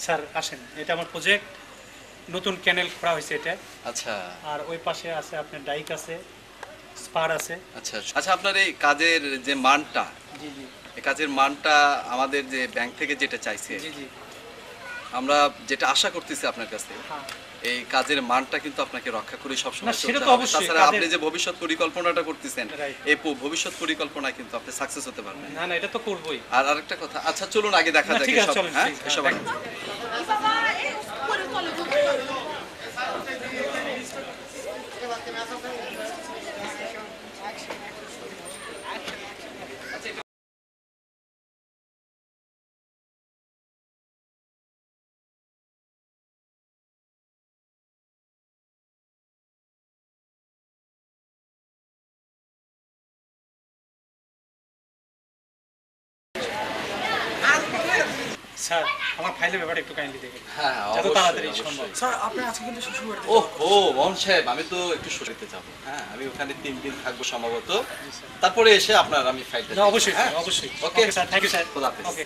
Sir আসেন, এটা আমার প্রজেক্ট, নতুন ক্যানেল করা হয়েছে এটা। আচ্ছা আর ওই পাশে আছে আপনার ডাইক আছে, স্পার আছে। আচ্ছা আচ্ছা, আপনার এই কাজের যে মানটা, জি জি এই কাজের মানটা আমাদের যে ব্যাংক থেকে যেটা চাইছে, জি জি আমরা যেটা আশা করতেছি আপনার কাছে, হ্যাঁ। এই কাজের মানটা কিন্তু আপনাকে রক্ষা করে না, সবসময় সেটা চলতে তো হবে। অবশ্যই, তাছাড়া আপনি কাজের- যে ভবিষ্যৎ পরিকল্পনাটা করতেছেন, Right. এই ভবিষ্যৎ পরিকল্পনায় কিন্তু আপনি সাকসেস হতে পারবেন। না না, এটা তো করবোই। আর আরেকটা কথা, আচ্ছা চলুন আগে দেখা না, যাক ঠিক আছে, এসব, চলেন, হ্যাঁ ঠিক আছে, এসব দেখেন। স্যার, আমার ফাইলের ব্যাপারে একটু কাইন্ডলি দেখেন। হ্যাঁ যত অবশ্যই, তাড়াতাড়ি অবশ্যই। সম্ভব। স্যার আপনি আজকে কিন্তু শ্বশুর বাড়িতে ও মোহন সাহেব, আমি তো একটু শ্বশুরবাড়িতে যাবো। হ্যাঁ, আমি ওখানে 3 দিন থাকবো সম্ভবত। তারপরে এসে আপনার আমি ফাইলটা না, অবশ্যই স্যার, অবশ্যই। Okay sir, thank you sir. খোদা হাফেজ। ওকে।